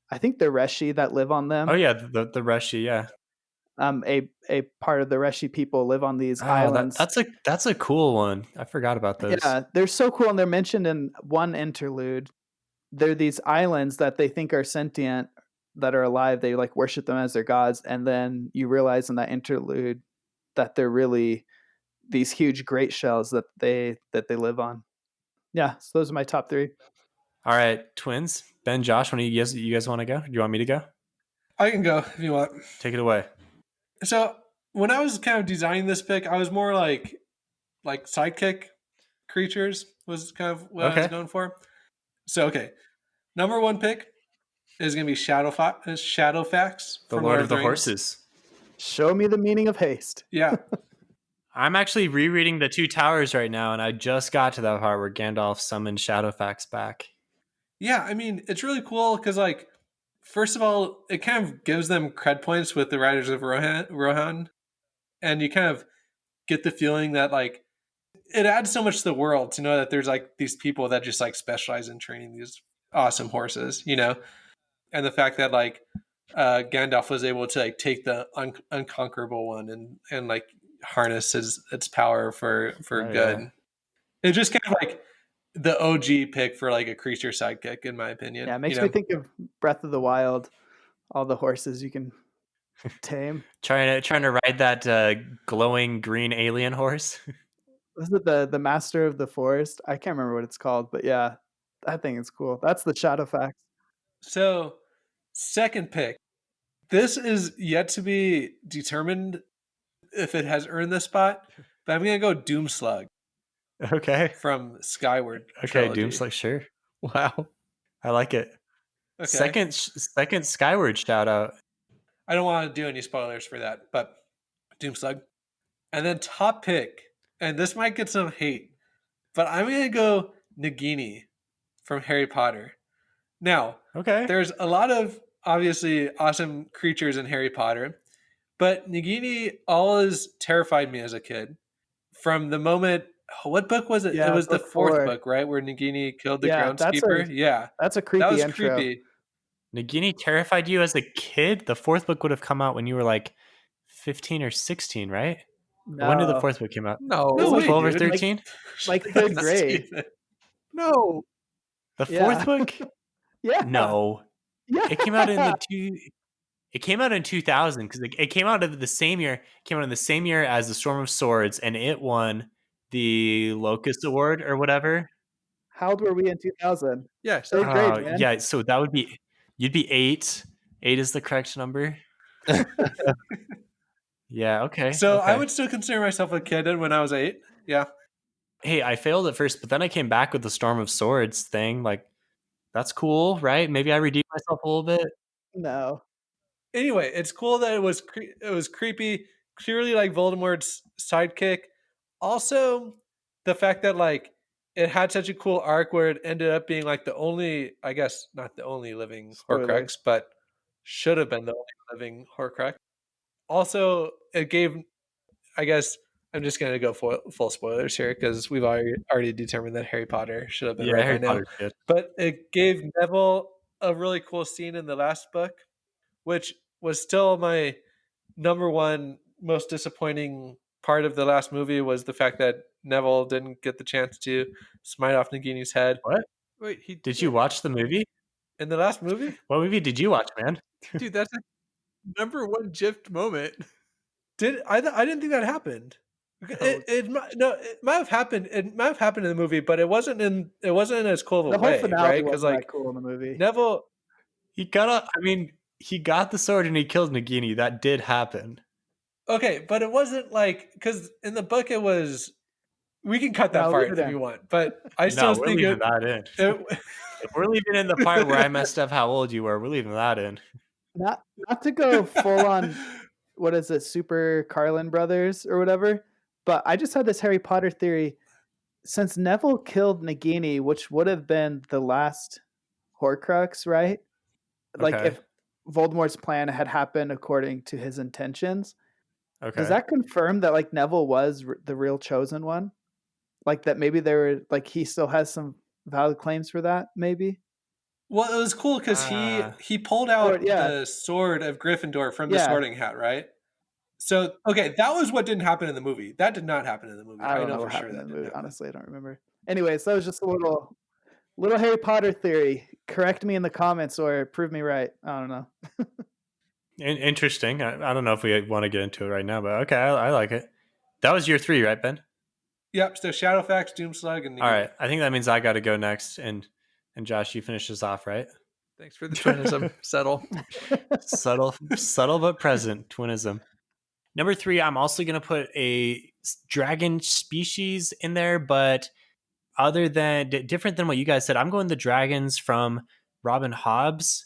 I think the Reshi that live on them. Oh yeah, the Reshi, yeah. A part of the Reshi people live on these Oh, islands. that's a cool one. I forgot about those. Yeah, they're so cool, and they're mentioned in one interlude. They're these islands that they think are sentient, that are alive. They like worship them as their gods, and then you realize in that interlude that they're really these huge great shells that they live on. Yeah, so those are my top three. All right, twins, Ben, Josh, you guys want to go? Do you want me to go? I can go if you want. Take it away. So when I was kind of designing this pick, I was more like sidekick creatures was kind of what I was going for. So okay, number one pick is going to be Shadowfax, the Lord of the Horses. Show me the meaning of haste. Yeah. I'm actually rereading the Two Towers right now, and I just got to that part where Gandalf summoned Shadowfax back. Yeah, I mean, it's really cool because, like, first of all, it kind of gives them cred points with the Riders of Rohan, and you kind of get the feeling that, like, it adds so much to the world to know that there's, like, these people that just, like, specialize in training these awesome horses, you know? And the fact that, like, Gandalf was able to, like, take the unconquerable one and like, harness its power for good. Yeah. It's just kind of, like, the OG pick for like a creature sidekick, in my opinion. Yeah, it makes me think of Breath of the Wild, all the horses you can tame. trying to ride that glowing green alien horse. Was it the Master of the Forest? I can't remember what it's called, but yeah, I think it's cool. That's the Shadowfax. So, second pick. This is yet to be determined if it has earned this spot, but I'm gonna go Doomslug. Okay. From Skyward. Okay, Doomslug, sure. Wow, I like it. Okay. Second Skyward shout out. I don't want to do any spoilers for that, but Doomslug. And then top pick, and this might get some hate, but I'm gonna go Nagini from Harry Potter. Now, there's a lot of obviously awesome creatures in Harry Potter, but Nagini always terrified me as a kid. From the moment, what book was it? Yeah, it was the fourth book, right, where Nagini killed the groundskeeper. That's a creepy that was intro. Creepy. Nagini terrified you as a kid? The fourth book would have come out when you were like 15 or 16, right? No. When did the fourth book come out? No, was it 12 or 13? Like third grade. No. The fourth book? Yeah. No. Yeah. It came out in It came out in 2000 because it came out of the same year. It came out in the same year as the Storm of Swords, and it won the Locust Award or whatever. How old were we in 2000? Yeah, third grade, man. Yeah, so that would be you'd be 8. 8 is the correct number. Yeah, okay. So okay. I would still consider myself a kid when I was 8. Yeah. Hey, I failed at first, but then I came back with the Storm of Swords thing. Like, that's cool, right? Maybe I redeemed myself a little bit. No. Anyway, it's cool that it was creepy, clearly like Voldemort's sidekick. Also, the fact that like it had such a cool arc where it ended up being like the only, I guess not the only living Horcrux, but should have been the only living Horcrux. Also, it gave, I guess I'm just going to go full spoilers here because we've already determined that Harry Potter should have been right Harry by now. Potter's good. But it gave Neville a really cool scene in the last book, which was still my number one most disappointing part of the last movie was the fact that Neville didn't get the chance to smite off Nagini's head. What? Wait, did you watch the movie? In the last movie? What movie did you watch, man? Dude, that's a number one GIFed moment. I didn't think that happened. It might have happened. It might have happened in the movie, but it wasn't in as cool of a way, right? Because like cool in the movie. Neville, he got the sword and he killed Nagini. That did happen. Okay, but it wasn't like, because in the book it was. We can cut that No, leave part it if in. you want, but I No, still we're think leaving it. that in. it If we're leaving in the part where I messed up how old you were, we're leaving that in. Not to go full on, what is it, Super Carlin Brothers or whatever, but I just had this Harry Potter theory. Since Neville killed Nagini, which would have been the last Horcrux, right? Like Okay. if Voldemort's plan had happened according to his intentions, does Okay. that confirm that like Neville was the real chosen one? Like that maybe there were like he still has some valid claims for that, maybe? well, it was cool because Uh, he pulled Or out yeah, the sword of Gryffindor from the yeah. Sorting Hat, right? So okay, that was what didn't happen in the movie. That did not happen in the movie. I I don't know know for what sure happened that in the didn't movie. happen. Honestly, I don't remember. Anyways, that was just a little Harry Potter theory. Correct me in the comments or prove me right. I don't know. interesting. I don't know if we want to get into it right now, but okay, I like it. That was year 3, right, Ben? Yep. So Shadowfax, Doomslug, and All right. Nagini. I think that means I got to go next, and Josh, you finish this off, right? Thanks for the twinism. Settle. Subtle but present twinism. Number 3, I'm also gonna put a dragon species in there, but other than different than what you guys said, I'm going the dragons from Robin Hobb's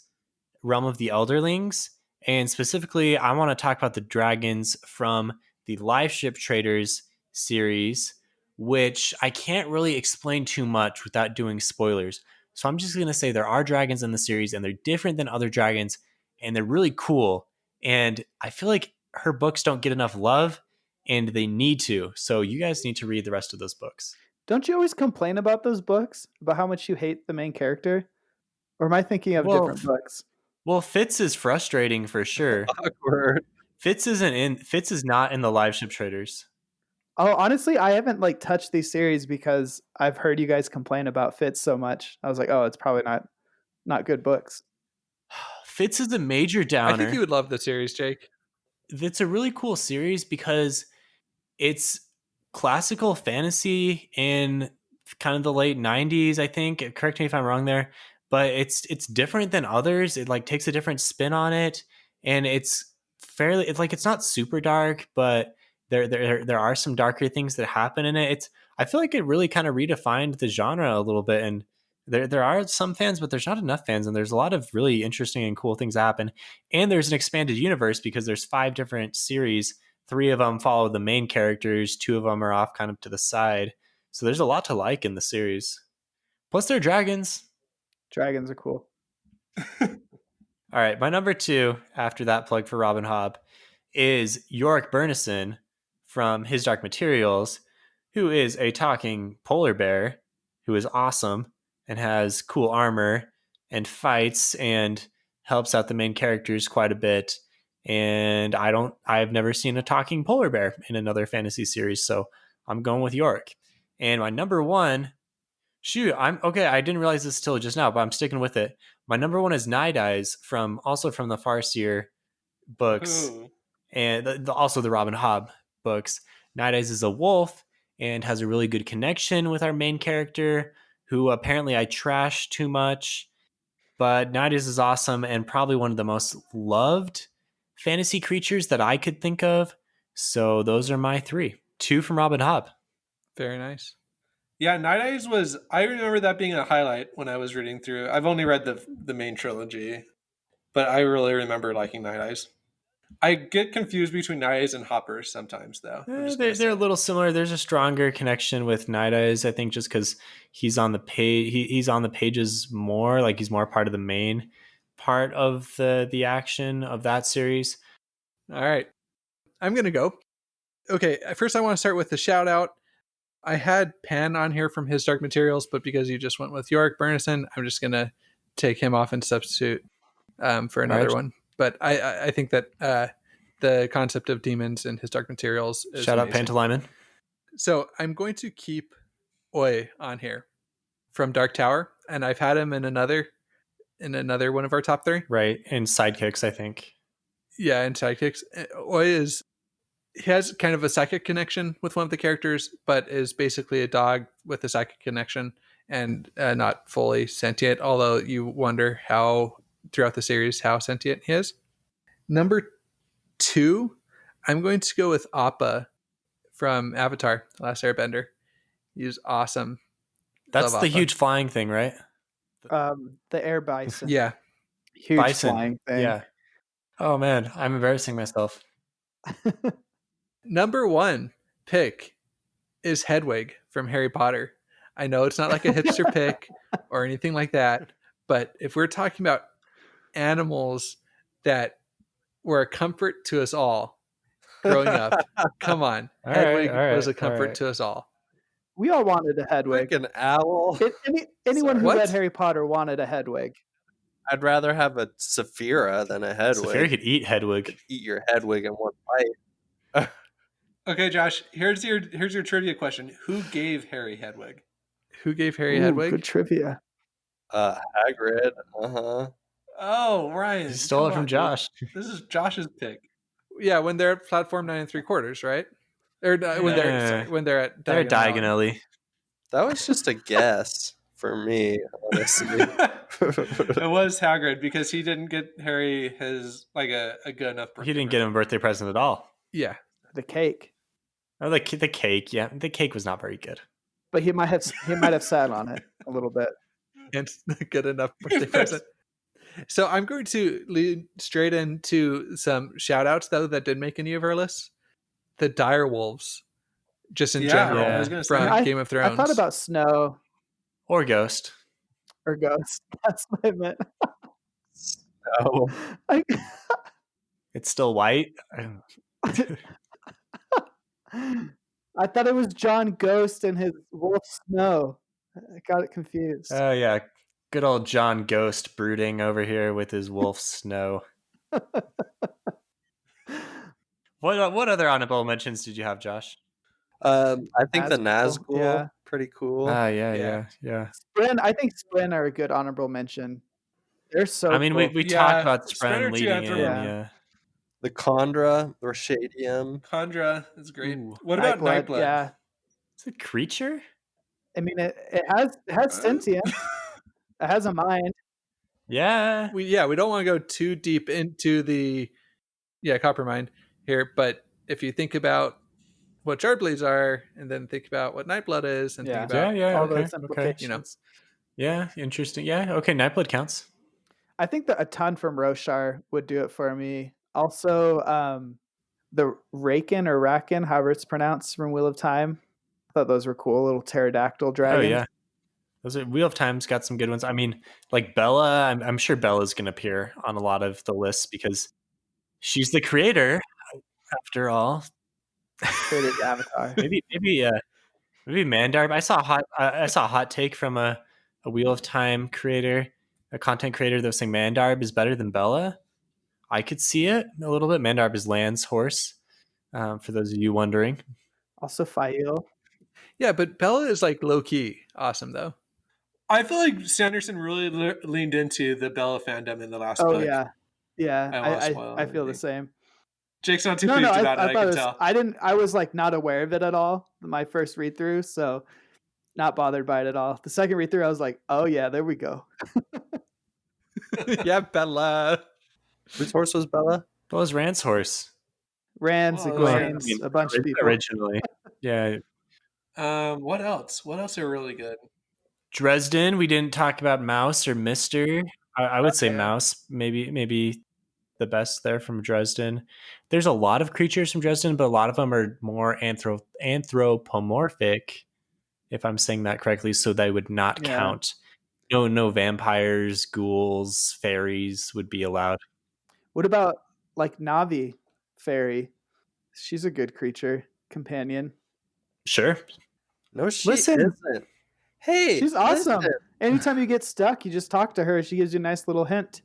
Realm of the Elderlings, and specifically, I want to talk about the dragons from the Live Ship Traders series, which I can't really explain too much without doing spoilers. So I'm just gonna say there are dragons in the series, and they're different than other dragons, and they're really cool. And I feel like her books don't get enough love, and they need to. So you guys need to read the rest of those books. Don't you always complain about those books? About how much you hate the main character? Or am I thinking of Well, different books? well, Fitz is frustrating for sure. Awkward. Fitz is not in the Live Ship Traders. Oh, honestly, I haven't like touched these series because I've heard you guys complain about Fitz so much. I was like, oh, it's probably not good books. Fitz is a major I think you downer. would love the series, Jake. It's a really cool series because it's classical fantasy in kind of the late 90s, I think. Correct me if I'm wrong there, but it's different than others. It like takes a different spin on it, and it's like it's not super dark, but there are some darker things that happen in it. It's I feel like it really kind of redefined the genre a little bit, and there are some fans, but there's not enough fans, and there's a lot of really interesting and cool things that happen. And there's an expanded universe because there's 5 different series. 3 of them follow the main characters, 2 of them are off kind of to the side. So there's a lot to like in the series. Plus they're dragons. Dragons are cool. All right, my number 2 after that plug for Robin Hobb is Yorick Burnison from His Dark Materials, who is a talking polar bear who is awesome and has cool armor and fights and helps out the main characters quite a bit. And I've never seen a talking polar bear in another fantasy series, so I'm going with Yorick. And my number 1, shoot, I'm okay. I didn't realize this till just now, but I'm sticking with it. My number 1 is Night Eyes from the Farseer books, Ooh. and also the Robin Hobb books. Night Eyes is a wolf and has a really good connection with our main character, who apparently I trash too much. But Night Eyes is awesome and probably one of the most loved fantasy creatures that I could think of. So those are my 3. 2 from Robin Hobb. Very nice. Yeah, Night Eyes was. I remember that being a highlight when I was reading through. I've only read the main trilogy, but I really remember liking Night Eyes. I get confused between Night Eyes and Hoppers sometimes, though. I'm just gonna They're a say. little similar. There's a stronger connection with Night Eyes, I think, just because he's on the page. He's on the pages more. Like he's more part of the main part of the action of that series. All right. I'm going to go. Okay. First, I want to start with the shout out. I had Pan on here from His Dark Materials, but because you just went with Yorick Burnison, I'm just going to take him off and substitute for another right. one. But I think that the concept of demons in His Dark Materials is Shout out amazing. Pantalaimon. So I'm going to keep Oi on here from Dark Tower, and I've had him in another one of our top 3. Right, and sidekicks, I think. Yeah, and sidekicks. Oi he has kind of a psychic connection with one of the characters, but is basically a dog with a psychic connection and not fully sentient. Although you wonder how throughout the series how sentient he is. Number 2, I'm going to go with Appa from Avatar: The Last Airbender. He's awesome. That's Love the Appa. huge flying thing, right? The air bison. Yeah. Huge Bison. flying thing. Yeah. Oh man, I'm embarrassing myself. Number 1 pick is Hedwig from Harry Potter. I know it's not like a hipster pick or anything like that, but if we're talking about animals that were a comfort to us all growing up, come on. All Hedwig right, was a all comfort right. to us all. We all wanted a Hedwig. Freaking owl. Anyone who What? read Harry Potter wanted a Hedwig. I'd rather have a Saphira than a Hedwig. Saphira could eat Hedwig. Eat your Hedwig in one bite. Okay, Josh, here's your trivia question. Who gave Harry Hedwig? Who gave Harry Ooh, Hedwig? good trivia. Hagrid. Uh-huh. Oh, Ryan. You stole it come from on, dude. Josh. This is Josh's pick. Yeah, when they're at platform 9 3/4, right? Or when they're at They're Diagon Alley. diagonally. That was just a guess for me, honestly. It was Hagrid because he didn't get Harry his like a good enough birthday He didn't get him a birthday present at all. Yeah. The cake. Oh, the cake. Yeah, the cake was not very good. But he might have sat on it a little bit. And good enough birthday present. So I'm going to lead straight into some shout outs, though, that didn't make any of our lists. The dire wolves, just in general, I was gonna say. from Game of Thrones. I thought about Snow Or Ghost. or Ghost. That's what I meant. Oh, It's still white. I thought it was John Ghost and his wolf Snow. I got it confused. Oh yeah, good old John Ghost brooding over here with his wolf Snow. What other honorable mentions did you have, Josh? I think the Nazgul, Nazgul, yeah. pretty cool. Yeah. Spren, I think Spren are a good honorable mention. They're so I mean, cool. we Yeah, talked about Spren Spren are two leading in. honorable. Yeah. The Chondra, the Rashadium. Chondra is great. Ooh. What about Nightblood? Yeah. It's a creature. I mean, it has sentience. It has a mind. Yeah. We don't want to go too deep into the Coppermind here, but if you think about what Shardblades are, and then think about what Nightblood is, and think about all okay, those implications. you know. Yeah, interesting. Yeah, okay, Nightblood counts. I think that a ton from Roshar would do it for me. Also, the Raken or Raken, however it's pronounced, from Wheel of Time. I thought those were cool, little pterodactyl dragons. Oh yeah, those are Wheel of Time's got some good ones. I mean, like Bella, I'm sure Bella's going to appear on a lot of the lists because she's the creator, after all. Created Avatar. maybe Mandarb. I saw a hot take from a Wheel of Time creator, a content creator that was saying Mandarb is better than Bella. I could see it a little bit. Mandarb is Land's horse, for those of you wondering. Also, Fail. Yeah, but Bella is like low key awesome though. I feel like Sanderson really leaned into the Bella fandom in the last book. Oh yeah. I feel the same. Jake's not too pleased about it. I can tell. I was like not aware of it at all. My first read through, so not bothered by it at all. The second read through, I was like, oh yeah, there we go. Yeah, Bella. Whose horse was Bella? Bella's Rand's horse. Rand's, Egwene's, a bunch of people. Originally. Yeah. What else? What else are really good? Dresden, we didn't talk about Mouse or Mister. I would say Mouse, maybe the best there from Dresden. There's a lot of creatures from Dresden, but a lot of them are more anthropomorphic, if I'm saying that correctly, so they would not count. No vampires, ghouls, fairies would be allowed. What about like Navi fairy? She's a good creature companion. Sure. No, she isn't. Hey, she's awesome. Anytime you get stuck, you just talk to her. She gives you a nice little hint.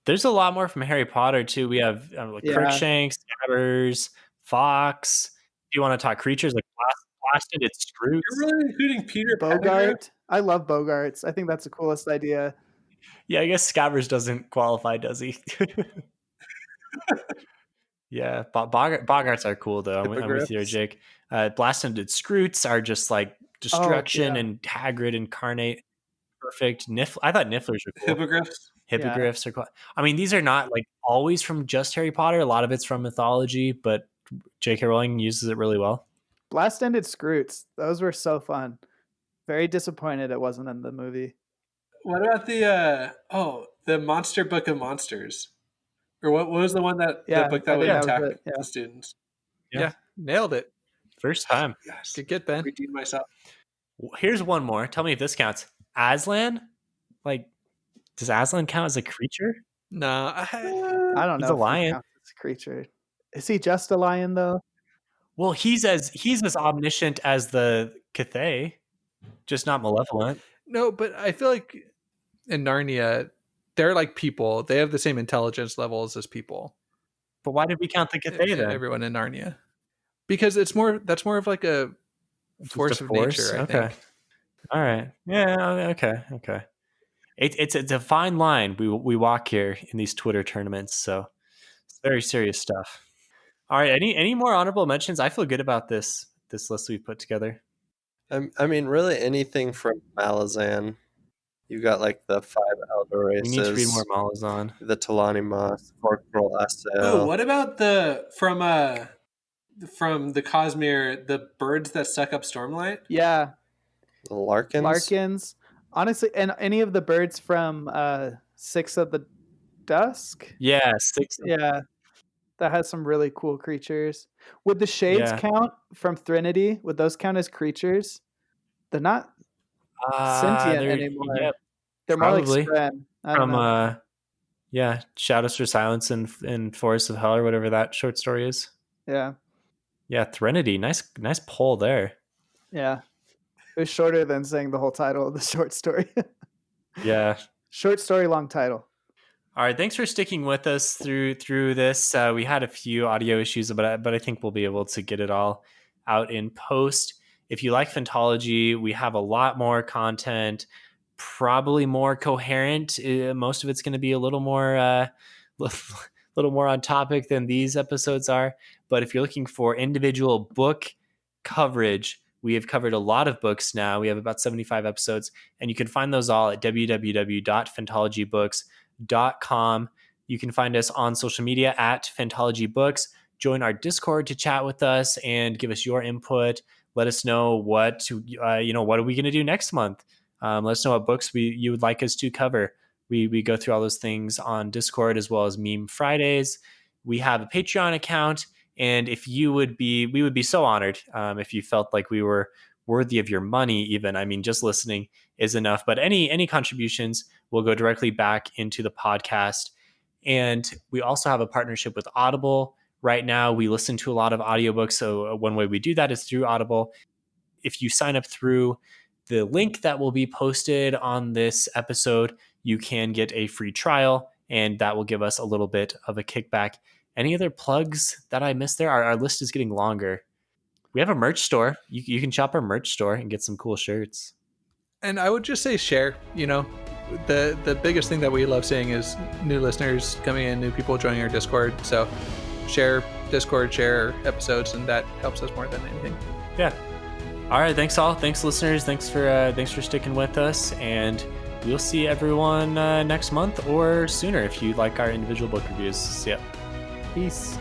There's a lot more from Harry Potter too. We have Crookshanks, Scabbers, Fox. If you want to talk creatures like Blasted, it's Scrooge. You're really including Peter Bogart. I love Bogarts. I think that's the coolest idea. Yeah, I guess Scabbers doesn't qualify, does he? Yeah, Bogarts are cool though. I'm with you, Jake. Blasted Scroots are just like destruction and Hagrid incarnate. Perfect. I thought Nifflers were cool. Hippogriffs are cool. I mean, these are not like always from just Harry Potter. A lot of it's from mythology, but J.K. Rowling uses it really well. Blast-ended Scroots. Those were so fun. Very disappointed it wasn't in the movie. What about the Monster Book of Monsters? Or what was the one the Yeah, book I that would think that was attack it. Yeah. the students? Yeah, nailed it. First time. Yes. Good get, Ben. Redeemed myself. Here's one more. Tell me if this counts. Aslan? Like, does Aslan count as a creature? No, I don't He's know a if he lion. counts as a creature. Is he just a lion though? Well, he's as omniscient as the Cathay, just not malevolent. no, but I feel like in Narnia, they're like people. They have the same intelligence levels as people. But why did we count the Cathay then? Everyone in Narnia, because that's more of like a Just force a of force? nature. I Okay. think. All right. Yeah. Okay. It's a fine line we walk here in these Twitter tournaments. So it's very serious stuff. All right. Any more honorable mentions? I feel good about this list we've put together. I mean, really anything from Malazan. You got like the 5 elder We need to read more races, Malazan. the Talani Moth, Corporal Oh, Asel. what about from the Cosmere, the birds that suck up Stormlight? Yeah, The Larkins? Larkins. Honestly, and any of the birds from Six of the Dusk. Yeah, 6. Yeah, that has some really cool creatures. Would the shades Yeah. count from Threnody? Would those count as creatures? They're not sentient They're- anymore. Yep. They're more like probably. Spren. I don't From know. Shadows for Silence and Forest of Hell or whatever that short story is. Yeah, Yeah, Threnody. Nice poll there. yeah. It was shorter than saying the whole title of the short story. Yeah. Short story, long title. All right, thanks for sticking with us through this. We had a few audio issues, but I think we'll be able to get it all out in post. If you like Phantology, we have a lot more content, probably more coherent. Most of it's going to be a little more little more on topic than these episodes are. But if you're looking for individual book coverage, we have covered a lot of books now. We have about 75 episodes, and you can find those all at www.phantologybooks.com. You can find us on social media at Phantology Books. Join our Discord to chat with us and give us your input. Let us know what what are we going to do next month. Let us know what books you would like us to cover. We go through all those things on Discord as well as Meme Fridays. We have a Patreon account, and we would be so honored if you felt like we were worthy of your money. Even, I mean, just listening is enough. But any contributions will go directly back into the podcast. And we also have a partnership with Audible. Right now, we listen to a lot of audiobooks. So one way we do that is through Audible. If you sign up through the link that will be posted on this episode, you can get a free trial, and that will give us a little bit of a kickback. Any other plugs that I missed there? Our list is getting longer. We have a merch store. You can shop our merch store and get some cool shirts. And I would just say share. The biggest thing that we love seeing is new listeners coming in, new people joining our Discord. So share Discord, share episodes, and that helps us more than anything. Yeah. All right. Thanks all. Thanks listeners. Thanks for sticking with us, and we'll see everyone next month or sooner if you like our individual book reviews. See ya. Peace.